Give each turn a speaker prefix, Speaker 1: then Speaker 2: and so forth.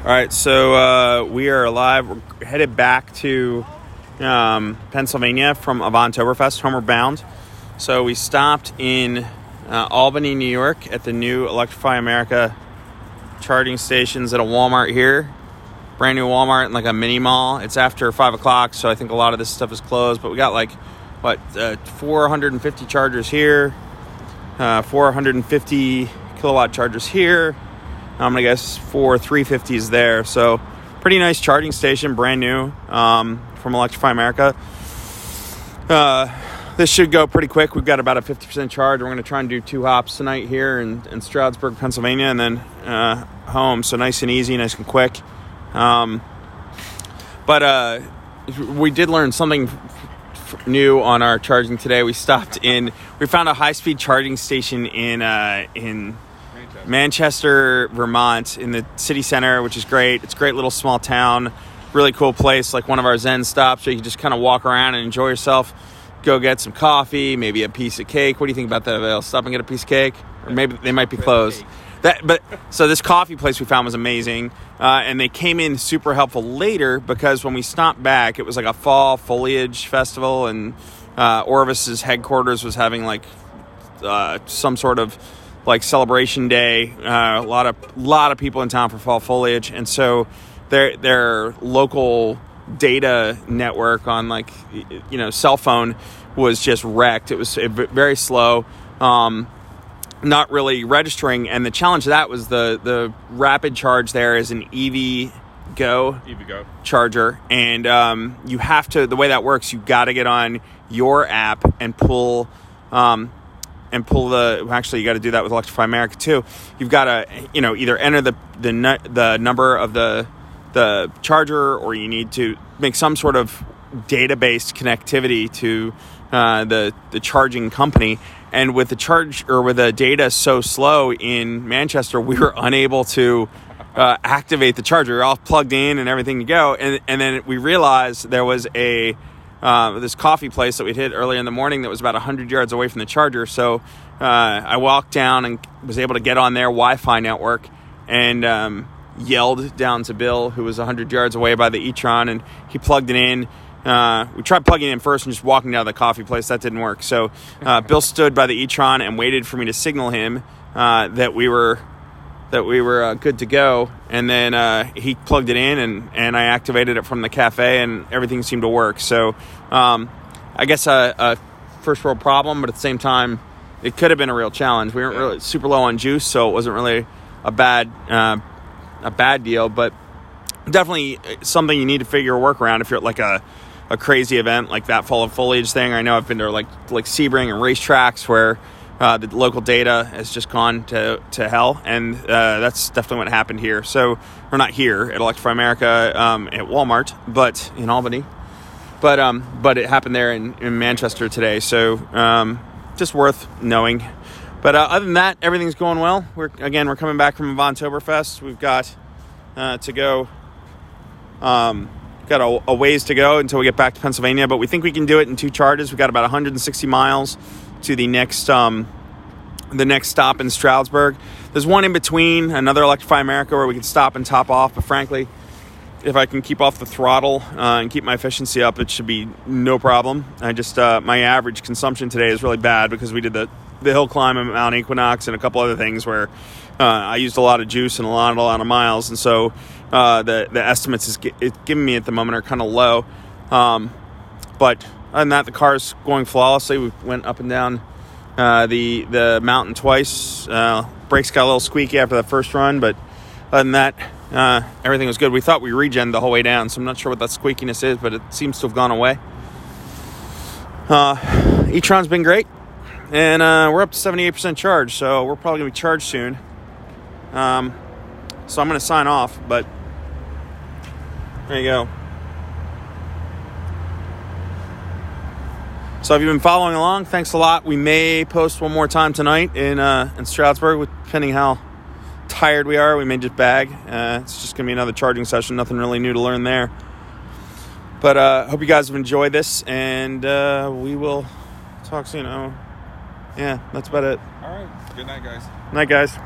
Speaker 1: All right, so we are alive. We're headed back to Pennsylvania from Avantoberfest, homeward bound. So we stopped in Albany, New York at the new Electrify America charging stations at a Walmart here. Brand new Walmart and like a mini mall. It's after 5 o'clock, so I think a lot of this stuff is closed. But we got 450 chargers here, 450 kilowatt chargers here. I'm going to guess 4 350s there. So pretty nice charging station, brand new from Electrify America. This should go pretty quick. We've got about a 50% charge. We're going to try and do 2 hops tonight here in Stroudsburg, Pennsylvania, and then home. So nice and easy, nice and quick. But we did learn something new on our charging today. We found a high-speed charging station in Manchester, Vermont, in the city center, which is great. It's a great little small town, really cool place, like one of our Zen stops where you can just kind of walk around and enjoy yourself. Go get some coffee, maybe a piece of cake. What do you think about that, Avail? Stop and get a piece of cake? Or maybe they might be closed. So this coffee place we found was amazing, and they came in super helpful later because when we stopped back, it was like a fall foliage festival, and Orvis's headquarters was having some sort of celebration day. A lot of people in town for fall foliage, and so their local data network on cell phone was just wrecked. It was very slow. Not really registering, and the challenge of that was the rapid charge there is an EV Go charger, and you have to, the way that works, you got to get on your app and pull actually you got to do that with Electrify America too. You've got to either enter the number of the charger, or you need to make some sort of database connectivity to the charging company. And with the data so slow in Manchester, we were unable to activate the charger. We were all plugged in and everything to go. And then we realized there was this coffee place that we'd hit earlier in the morning that was about 100 yards away from the charger. So I walked down and was able to get on their Wi-Fi network and yelled down to Bill, who was 100 yards away by the e-tron, and he plugged it in. We tried plugging it in first and just walking down to the coffee place. That didn't work. So Bill stood by the e-tron and waited for me to signal him that we were good to go. And then he plugged it in, and I activated it from the cafe, and everything seemed to work. So I guess a first world problem, but at the same time, it could have been a real challenge. We weren't really super low on juice, so it wasn't really a bad deal, but definitely something you need to figure a workaround if you're at a crazy event like that fall of foliage thing. I know I've been to like Sebring and racetracks where the local data has just gone to hell, and that's definitely what happened here. So, or not here at Electrify America at Walmart, but in Albany. But it happened there in Manchester today. So just worth knowing. But other than that, everything's going well. We're coming back from Avantoberfest. We've got to go. Got a ways to go until we get back to Pennsylvania, but we think we can do it in 2 charges. We've got about 160 miles to the next stop in Stroudsburg. There's one in between, another Electrify America, where we can stop and top off. But frankly, if I can keep off the throttle and keep my efficiency up, it should be no problem. I just my average consumption today is really bad because we did the hill climb at Mount Equinox and a couple other things where I used a lot of juice and a lot of miles, and so the estimates it's giving me at the moment are kind of low. But other than that, the car's going flawlessly. We went up and down the mountain twice. Brakes got a little squeaky after the first run, but other than that, everything was good. We thought we regened the whole way down, so I'm not sure what that squeakiness is, but it seems to have gone away. e-tron's been great, and we're up to 78% charge, so we're probably going to be charged soon. So I'm going to sign off, but there you go. So if you've been following along, thanks a lot. We may post one more time tonight in Stroudsburg, depending how tired we are. We may just bag. It's just going to be another charging session. Nothing really new to learn there. But I hope you guys have enjoyed this, and we will talk soon. Oh, yeah, that's about it.
Speaker 2: All right. Good night, guys.
Speaker 1: Night, guys.